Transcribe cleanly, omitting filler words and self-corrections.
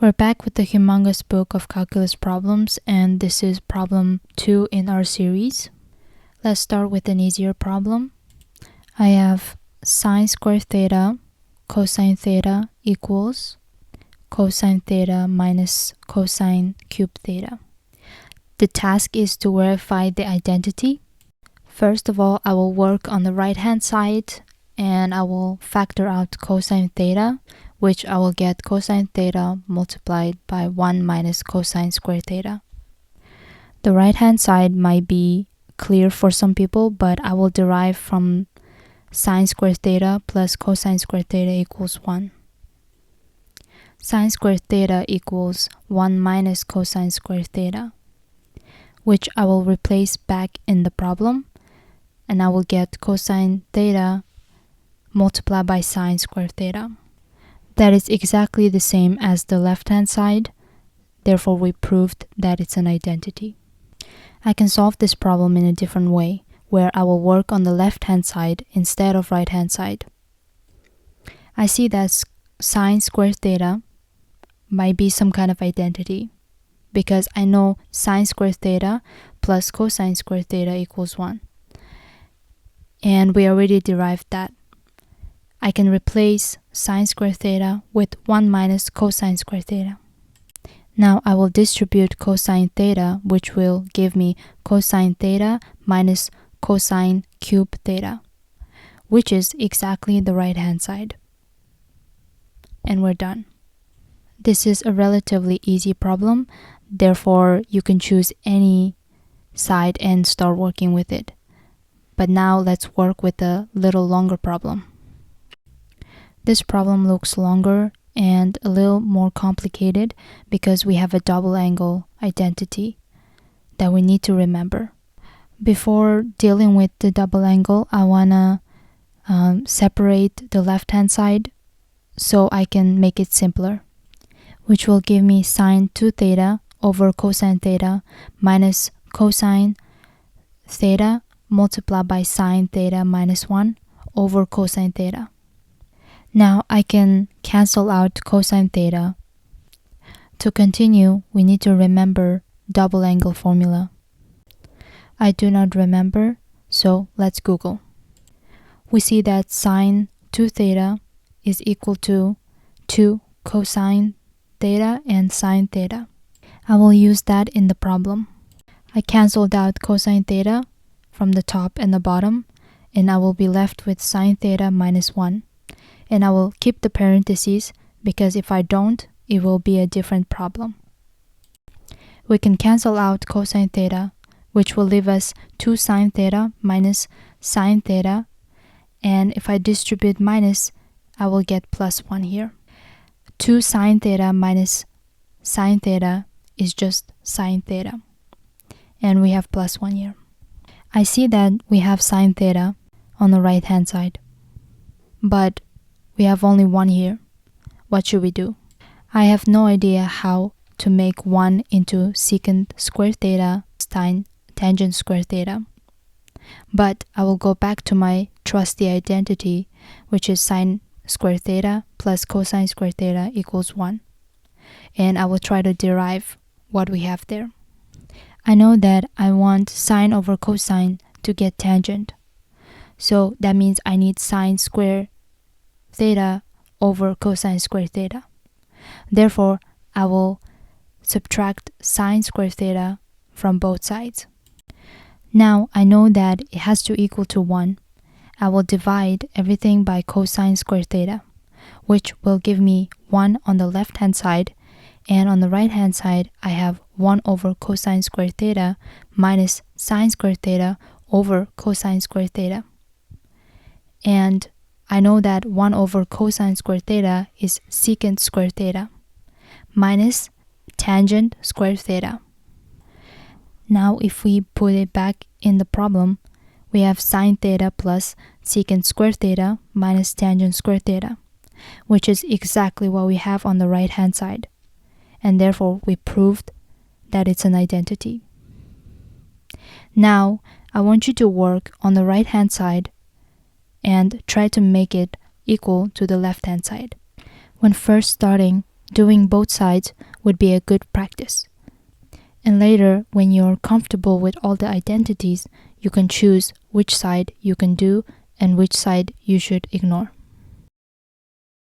We're back with the humongous book of calculus problems, and this is problem 2 in our series. Let's start with an easier problem. I have sine squared theta cosine theta equals cosine theta minus cosine cubed theta. The task is to verify the identity. First of all, I will work on the right hand side and I will factor out cosine theta, which I will get cosine theta multiplied by 1 minus cosine squared theta. The right hand side might be clear for some people, but I will derive from sine squared theta plus cosine squared theta equals 1. Sine squared theta equals 1 minus cosine squared theta, which I will replace back in the problem, and I will get cosine theta multiplied by sine squared theta. That is exactly the same as the left-hand side, therefore we proved that it's an identity. I can solve this problem in a different way, where I will work on the left-hand side instead of right-hand side. I see that sine squared theta might be some kind of identity, because I know sine squared theta plus cosine squared theta equals 1. And we already derived that. I can replace sine squared theta with 1 minus cosine squared theta. Now I will distribute cosine theta, which will give me cosine theta minus cosine cubed theta, which is exactly the right hand side. And we're done. This is a relatively easy problem, therefore you can choose any side and start working with it. But now let's work with a little longer problem. This problem looks longer and a little more complicated because we have a double angle identity that we need to remember. Before dealing with the double angle, I want to separate the left hand side so I can make it simpler, which will give me sine 2 theta over cosine theta minus cosine theta multiplied by sine theta minus 1 over cosine theta. Now I can cancel out cosine theta. To continue, we need to remember double angle formula. I do not remember, so let's Google. We see that sine 2 theta is equal to 2 cosine theta and sine theta. I will use that in the problem. I canceled out cosine theta from the top and the bottom, and I will be left with sine theta minus 1. And I will keep the parentheses because if I don't, it will be a different problem. We can cancel out cosine theta, which will leave us 2 sine theta minus sine theta, and if I distribute minus, I will get plus 1 here. 2 sine theta minus sine theta is just sine theta, and we have plus 1 here. I see that we have sine theta on the right hand side, but we have only 1 here. What should we do? I have no idea how to make 1 into secant squared theta sine tangent squared theta, but I will go back to my trusty identity, which is sine squared theta plus cosine squared theta equals 1, and I will try to derive what we have there. I know that I want sine over cosine to get tangent, so that means I need sine squared theta over cosine squared theta. Therefore, I will subtract sine squared theta from both sides. Now I know that it has to equal to 1. I will divide everything by cosine squared theta, which will give me 1 on the left hand side, and on the right hand side I have 1 over cosine squared theta minus sine squared theta over cosine squared theta. And I know that 1 over cosine squared theta is secant squared theta minus tangent squared theta. Now if we put it back in the problem, we have sine theta plus secant squared theta minus tangent squared theta, which is exactly what we have on the right hand side, and therefore we proved that it's an identity. Now I want you to work on the right hand side and try to make it equal to the left hand side. When first starting, doing both sides would be a good practice. And later, when you're comfortable with all the identities, you can choose which side you can do and which side you should ignore.